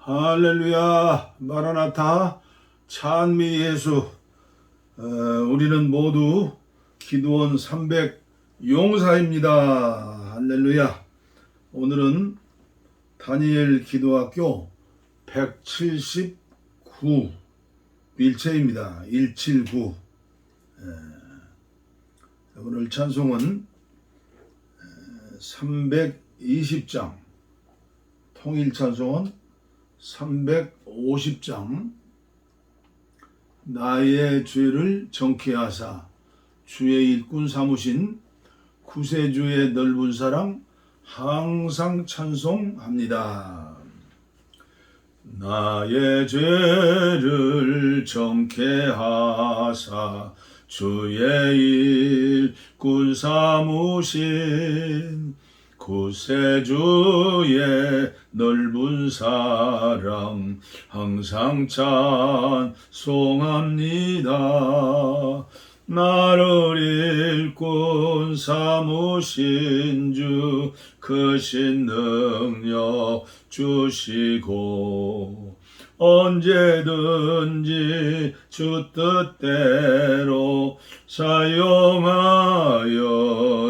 할렐루야, 마라나타, 찬미 예수. 우리는 모두 기도원 300 용사입니다. 할렐루야. 오늘은 다니엘 기도학교 179 일체입니다. 179. 오늘 찬송은 320장, 통일 찬송은 350장. 나의 죄를 정케 하사 주의 일꾼 삼으신 구세주의 넓은 사랑 항상 찬송합니다. 나의 죄를 정케 하사 주의 일꾼 삼으신 구세주의 넓은 사랑 항상 찬송합니다. 나를 일꾼 삼으신 주 크신 능력 주시고 언제든지 주 뜻대로 사용하여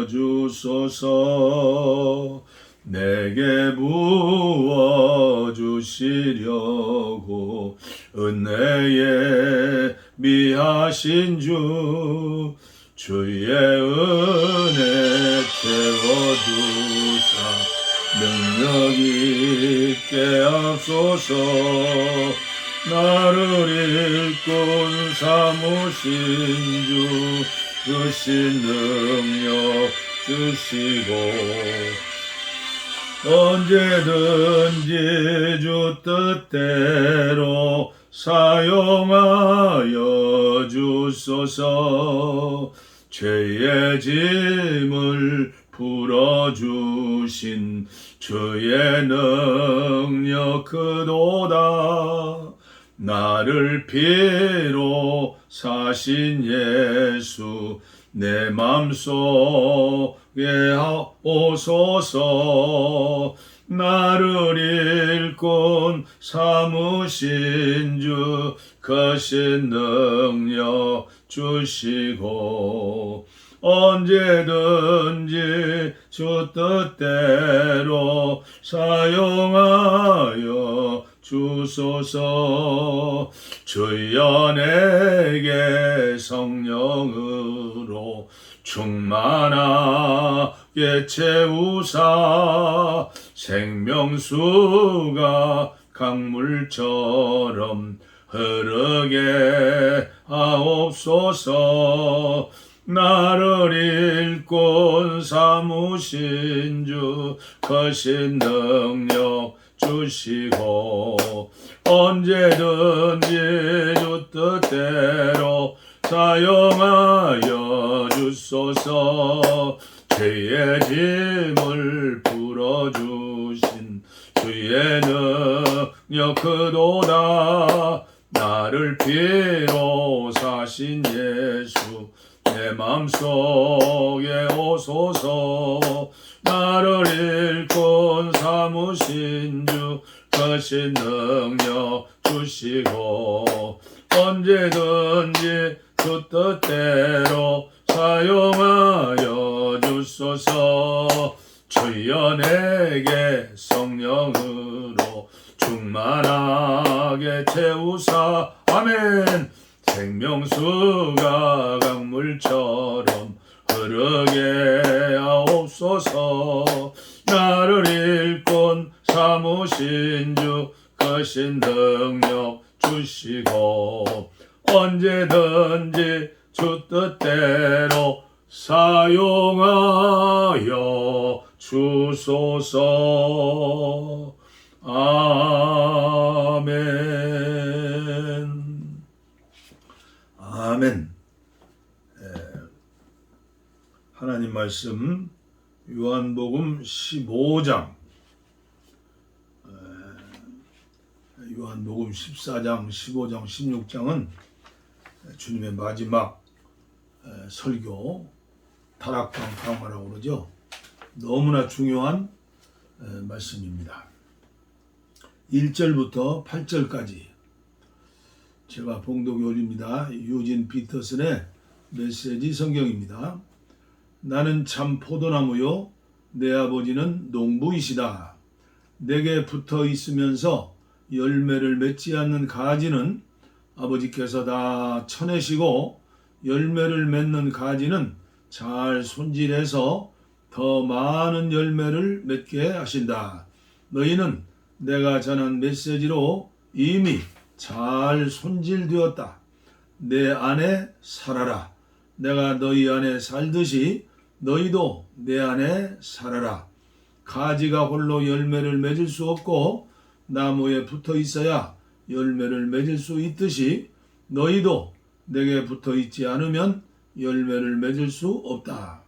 주소서. 내게 부어주시려고 은혜에 미하신 주 주의 은혜 채워주사 능력 있게 하소서. 나를 일꾼 삼으신 주 크신 능력 주시고 언제든지 주 뜻대로 사용하여 주소서. 죄의 짐을 풀어주신 주의 능력 크도다. 나를 피로 사신 예수 내 맘속에 오소서. 나를 일꾼 삼으신 주 크신 능력 주시고 언제든지 주 뜻대로 사용하여 주소서. 주여 내게 성령으로 충만하게 채우사 생명수가 강물처럼 흐르게 하옵소서. 나를 일꾼 삼으신 주 크신 능력 주시고 언제든지 주 뜻대로 사용하여 주소서. 죄의 짐을 풀어주신 주의 능력 크도다. 나를 피로 사신 예수 내 맘속에 오소서. 나를 일꾼 삼으신 주 크신 능력 주시고 언제든지 주 뜻대로 사용하여 주소서. 주여 내게 성령으로 충만하게 채우사 아멘. 생명수가 강물처럼 흐르게 하옵소서. 나를 일꾼 삼으신 주 크신 능력 주시고 언제든지 주 뜻대로 사용하여 주소서. 아멘. 아멘. 하나님 말씀 요한복음 15장, 요한복음 14장, 15장, 16장은 주님의 마지막 설교 다락방 강화라고 그러죠. 너무나 중요한 말씀입니다. 1절부터 8절까지 제가 봉독해 올립니다. 유진 피터슨의 메시지 성경입니다. 나는 참 포도나무요 내 아버지는 농부이시다. 내게 붙어 있으면서 열매를 맺지 않는 가지는 아버지께서 다 쳐내시고 열매를 맺는 가지는 잘 손질해서 더 많은 열매를 맺게 하신다. 너희는 내가 전한 메시지로 이미 잘 손질되었다. 내 안에 살아라. 내가 너희 안에 살듯이 너희도 내 안에 살아라. 가지가 홀로 열매를 맺을 수 없고 나무에 붙어 있어야 열매를 맺을 수 있듯이 너희도 내게 붙어 있지 않으면 열매를 맺을 수 없다.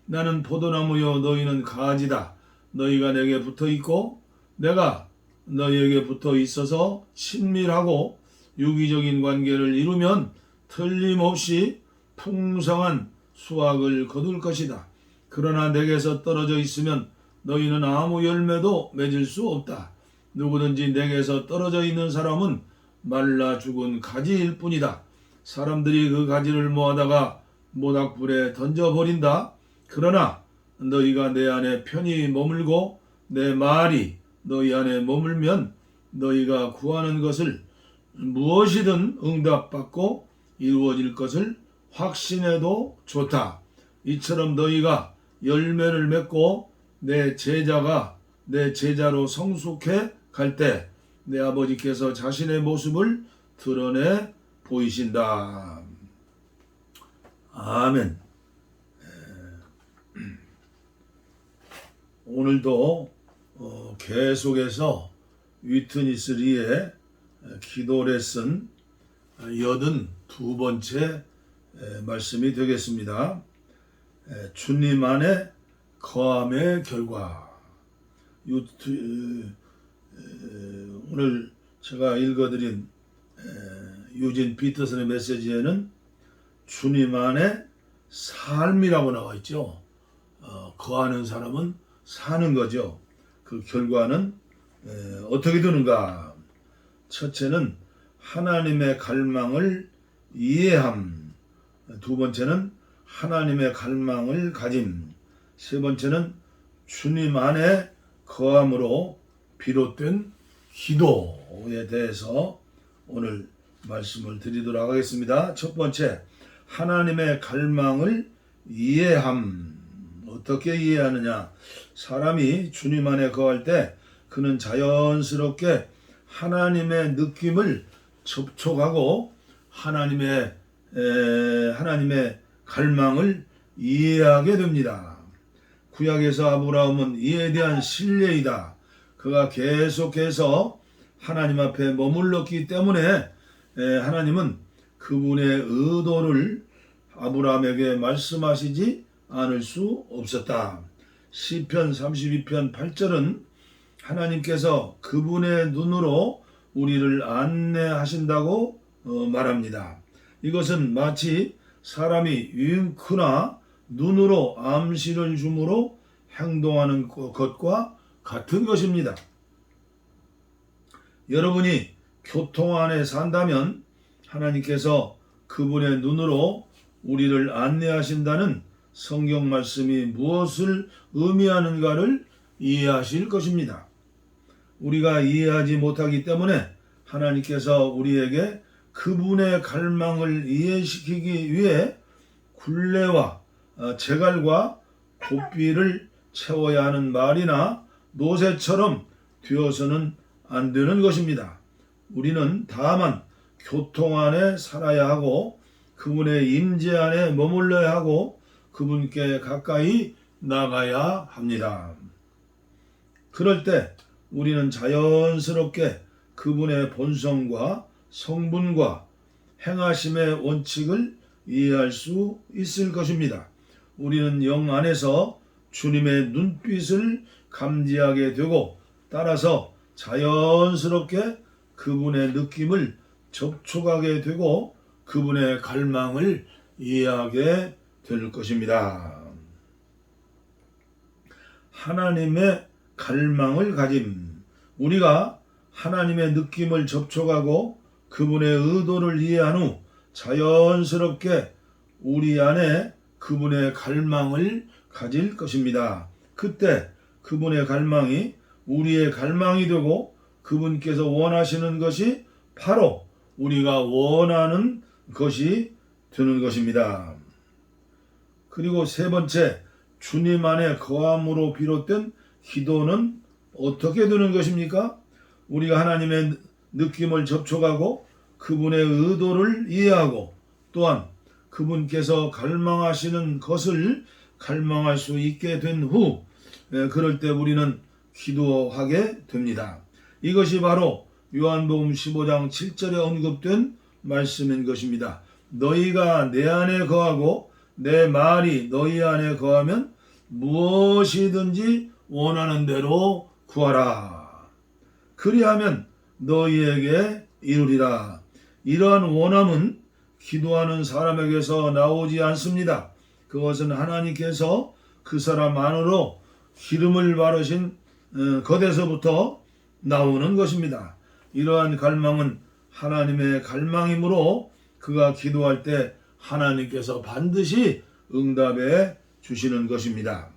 나는 포도나무요 너희는 가지다. 너희가 내게 붙어 있고 내가 너희에게 붙어 있어서 친밀하고 유기적인 관계를 이루면 틀림없이 풍성한 수확을 거둘 것이다. 그러나 내게서 떨어져 있으면 너희는 아무 열매도 맺을 수 없다. 누구든지 내게서 떨어져 있는 사람은 말라 죽은 가지일 뿐이다. 사람들이 그 가지를 모아다가 모닥불에 던져버린다. 그러나 너희가 내 안에 편히 머물고 내 말이 너희 안에 머물면 너희가 구하는 것을 무엇이든 응답받고 이루어질 것을 확신해도 좋다. 이처럼 너희가 열매를 맺고 내 제자로 성숙해 갈 때 내 아버지께서 자신의 모습을 드러내 보이신다. 아멘. 오늘도 계속해서 위트니스 리의 기도 레슨 82번째 말씀이 되겠습니다. 주님 안에 거함의 결과. 오늘 제가 읽어드린 유진 피터슨의 메시지에는 주님 안에 삶이라고 나와 있죠. 거하는 사람은 사는 거죠. 그 결과는 어떻게 되는가? 첫째는 하나님의 갈망을 이해함. 두 번째는 하나님의 갈망을 가짐. 세 번째는 주님 안에 거함으로 비롯된 기도에 대해서 오늘 말씀을 드리도록 하겠습니다. 첫 번째, 하나님의 갈망을 이해함. 어떻게 이해하느냐? 사람이 주님 안에 거할 때 그는 자연스럽게 하나님의 느낌을 접촉하고 하나님의 갈망을 이해하게 됩니다. 구약에서 아브라함은 이에 대한 신뢰이다. 그가 계속해서 하나님 앞에 머물렀기 때문에 하나님은 그분의 의도를 아브라함에게 말씀하시지 않을 수 없었다. 시편 32편 8절은 하나님께서 그분의 눈으로 우리를 안내하신다고 말합니다. 이것은 마치 사람이 윙크나 눈으로 암시를 주므로 행동하는 것과 같은 것입니다. 여러분이 교통 안에 산다면 하나님께서 그분의 눈으로 우리를 안내하신다는 성경 말씀이 무엇을 의미하는가를 이해하실 것입니다. 우리가 이해하지 못하기 때문에 하나님께서 우리에게 그분의 갈망을 이해시키기 위해 굴레와 재갈과 고삐를 채워야 하는 말이나 노새처럼 되어서는 안 되는 것입니다. 우리는 다만 교통 안에 살아야 하고 그분의 임재 안에 머물러야 하고 그분께 가까이 나가야 합니다. 그럴 때 우리는 자연스럽게 그분의 본성과 성분과 행하심의 원칙을 이해할 수 있을 것입니다. 우리는 영 안에서 주님의 눈빛을 감지하게 되고 따라서 자연스럽게 그분의 느낌을 접촉하게 되고 그분의 갈망을 이해하게 될 것입니다. 하나님의 갈망을 가짐. 우리가 하나님의 느낌을 접촉하고 그분의 의도를 이해한 후 자연스럽게 우리 안에 그분의 갈망을 가질 것입니다. 그때 그분의 갈망이 우리의 갈망이 되고 그분께서 원하시는 것이 바로 우리가 원하는 것이 되는 것입니다. 그리고 세 번째, 주님 안에 거함으로 비롯된 기도는 어떻게 되는 것입니까? 우리가 하나님의 느낌을 접촉하고 그분의 의도를 이해하고 또한 그분께서 갈망하시는 것을 갈망할 수 있게 된 후 그럴 때 우리는 기도하게 됩니다. 이것이 바로 요한복음 15장 7절에 언급된 말씀인 것입니다. 너희가 내 안에 거하고 내 말이 너희 안에 거하면 무엇이든지 원하는 대로 구하라. 그리하면 너희에게 이루리라. 이러한 원함은 기도하는 사람에게서 나오지 않습니다. 그것은 하나님께서 그 사람 안으로 기름을 바르신 것에서부터 나오는 것입니다. 이러한 갈망은 하나님의 갈망이므로 그가 기도할 때 하나님께서 반드시 응답해 주시는 것입니다.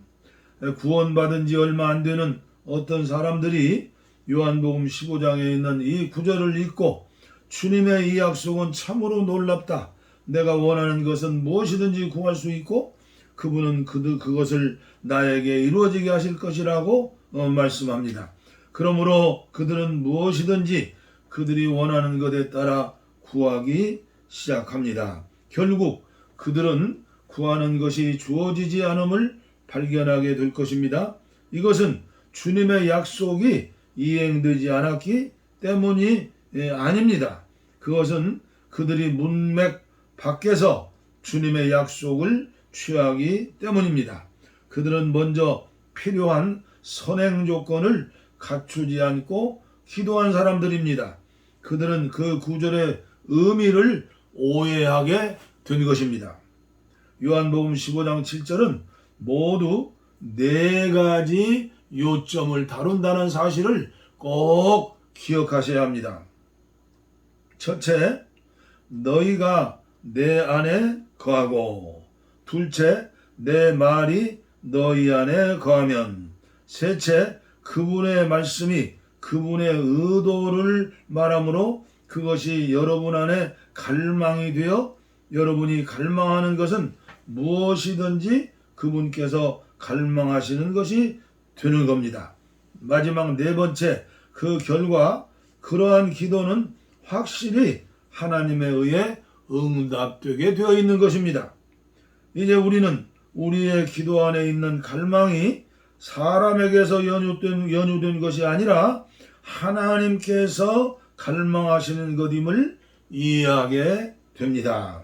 구원받은 지 얼마 안 되는 어떤 사람들이 요한복음 15장에 있는 이 구절을 읽고 주님의 이 약속은 참으로 놀랍다. 내가 원하는 것은 무엇이든지 구할 수 있고 그분은 그것을 나에게 이루어지게 하실 것이라고 말씀합니다. 그러므로 그들은 무엇이든지 그들이 원하는 것에 따라 구하기 시작합니다. 결국 그들은 구하는 것이 주어지지 않음을 발견하게 될 것입니다. 이것은 주님의 약속이 이행되지 않았기 때문이 아닙니다. 그것은 그들이 문맥 밖에서 주님의 약속을 취하기 때문입니다. 그들은 먼저 필요한 선행 조건을 갖추지 않고 기도한 사람들입니다. 그들은 그 구절의 의미를 오해하게 된 것입니다. 요한복음 15장 7절은 모두 네 가지 요점을 다룬다는 사실을 꼭 기억하셔야 합니다. 첫째, 너희가 내 안에 거하고, 둘째, 내 말이 너희 안에 거하면, 셋째, 그분의 말씀이 그분의 의도를 말하므로 그것이 여러분 안에 갈망이 되어 여러분이 갈망하는 것은 무엇이든지 그분께서 갈망하시는 것이 되는 겁니다. 마지막 네 번째, 그 결과 그러한 기도는 확실히 하나님에 의해 응답되게 되어 있는 것입니다. 이제 우리는 우리의 기도 안에 있는 갈망이 사람에게서 연유된 것이 아니라 하나님께서 갈망하시는 것임을 이해하게 됩니다.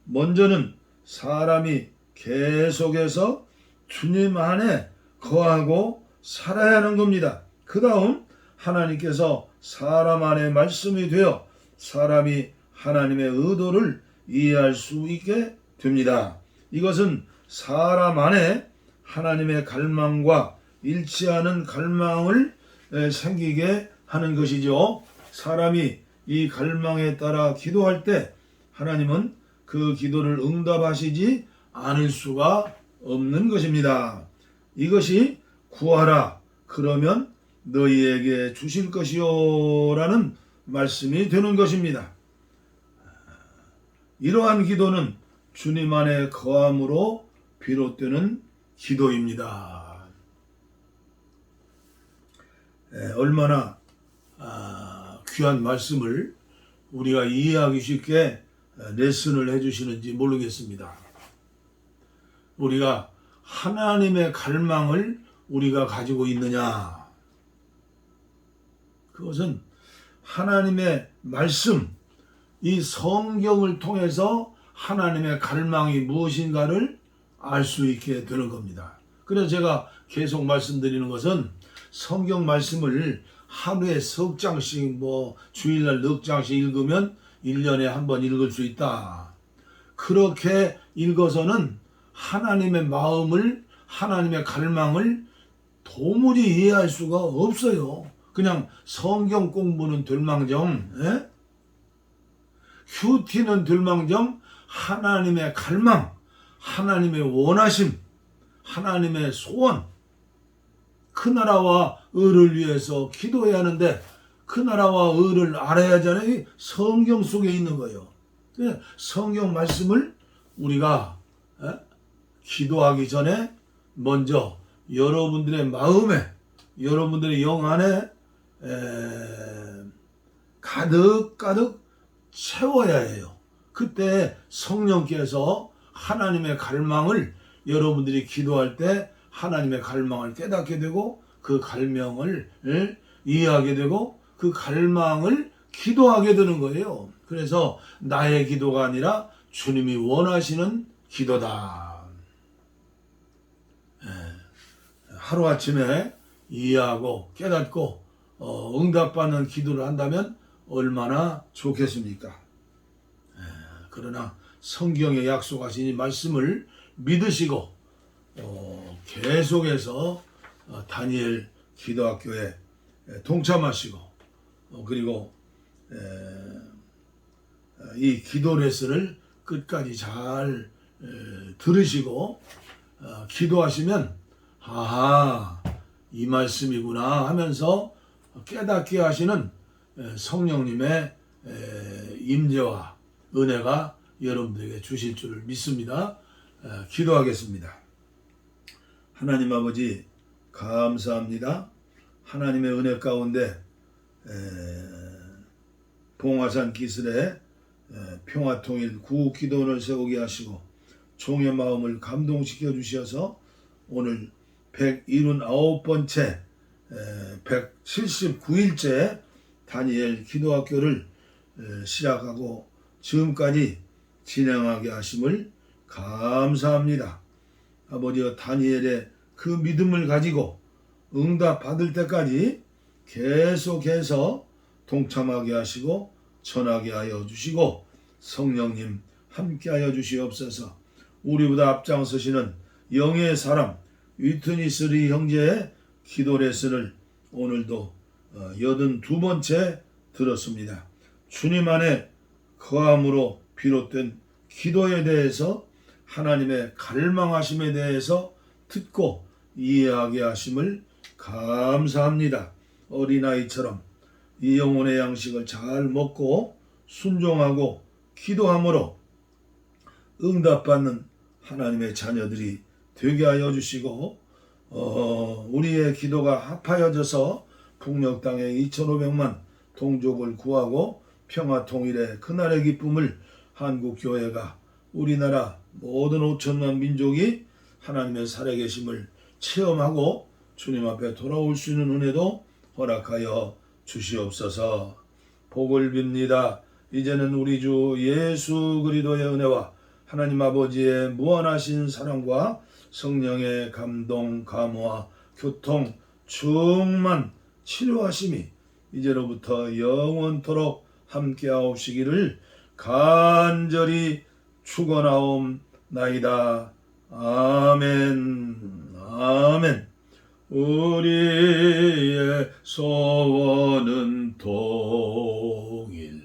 먼저는 사람이 계속해서 주님 안에 거하고 살아야 하는 겁니다. 그 다음 하나님께서 사람 안에 말씀이 되어 사람이 하나님의 의도를 이해할 수 있게 됩니다. 이것은 사람 안에 하나님의 갈망과 일치하는 갈망을 생기게 하는 것이죠. 사람이 이 갈망에 따라 기도할 때 하나님은 그 기도를 응답하시지 않을 수가 없는 것입니다. 이것이 구하라 그러면 너희에게 주실 것이요 라는 말씀이 되는 것입니다. 이러한 기도는 주님 안에 거함으로 비롯되는 기도입니다. 얼마나 귀한 말씀을 우리가 이해하기 쉽게 레슨을 해주시는지 모르겠습니다. 우리가 하나님의 갈망을 우리가 가지고 있느냐? 그것은 하나님의 말씀, 이 성경을 통해서 하나님의 갈망이 무엇인가를 알 수 있게 되는 겁니다. 그래서 제가 계속 말씀드리는 것은 성경 말씀을 하루에 석 장씩 주일날 넉 장씩 읽으면 1년에 한 번 읽을 수 있다. 그렇게 읽어서는 하나님의 마음을 하나님의 갈망을 도무지 이해할 수가 없어요. 그냥 성경 공부는 될망정, 큐티는 될망정 하나님의 갈망, 하나님의 원하심, 하나님의 소원, 그 나라와 의를 위해서 기도해야 하는데 그 나라와 의를 알아야 하잖아요. 성경 속에 있는 거예요. 성경 말씀을 우리가 기도하기 전에 먼저 여러분들의 마음에, 여러분들의 영 안에 가득가득 채워야 해요. 그때 성령께서 하나님의 갈망을, 여러분들이 기도할 때 하나님의 갈망을 깨닫게 되고 그 갈망을 이해하게 되고 그 갈망을 기도하게 되는 거예요. 그래서 나의 기도가 아니라 주님이 원하시는 기도다. 하루아침에 이해하고 깨닫고 응답받는 기도를 한다면 얼마나 좋겠습니까? 그러나 성경에 약속하신 이 말씀을 믿으시고 계속해서 다니엘 기도학교에 동참하시고 그리고 이 기도 레슨을 끝까지 잘 들으시고 기도하시면 아하, 이 말씀이구나 하면서 깨닫게 하시는 성령님의 임재와 은혜가 여러분들에게 주실 줄을 믿습니다. 기도하겠습니다. 하나님 아버지 감사합니다. 하나님의 은혜 가운데 봉화산 기슬에 평화통일 구기도원을 세우게 하시고 종의 마음을 감동시켜 주셔서 오늘 179번째 179일째 다니엘 기도학교를 시작하고 지금까지 진행하게 하심을 감사합니다. 아버지여, 다니엘의 그 믿음을 가지고 응답 받을 때까지 계속해서 동참하게 하시고 전하게 하여 주시고 성령님 함께하여 주시옵소서. 우리보다 앞장서시는 영의 사람 위트니스 리 형제의 기도 레슨을 오늘도 82번째 들었습니다. 주님 안에 거함으로 비롯된 기도에 대해서 하나님의 갈망하심에 대해서 듣고 이해하게 하심을 감사합니다. 어린아이처럼 이 영혼의 양식을 잘 먹고 순종하고 기도함으로 응답받는 하나님의 자녀들이 되게 하여 주시고 우리의 기도가 합하여져서 북녘 땅에 2,500만 동족을 구하고 평화통일의 그날의 기쁨을 한국교회가 우리나라 모든 5천만 민족이 하나님의 살아계심을 체험하고 주님 앞에 돌아올 수 있는 은혜도 허락하여 주시옵소서. 복을 빕니다. 이제는 우리 주 예수 그리스도의 은혜와 하나님 아버지의 무한하신 사랑과 성령의 감동, 감화, 교통, 충만, 치료하심이 이제로부터 영원토록 함께하옵시기를 간절히 축원하옵나이다. 아멘. 아멘. 우리의 소원은 통일,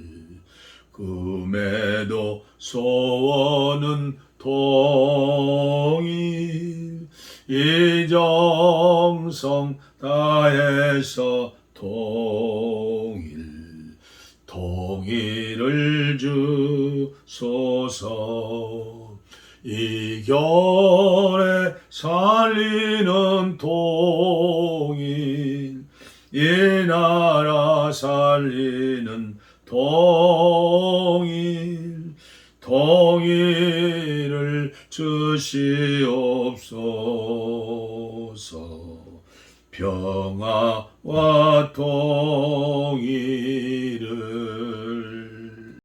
금에도 소원은 통일, 이정성 다해서 통일, 통일을 주소서. 이 겨울에 살리는 통일, 이 나라 살리는 통일, 통일을 주시옵소서. 평화와 통일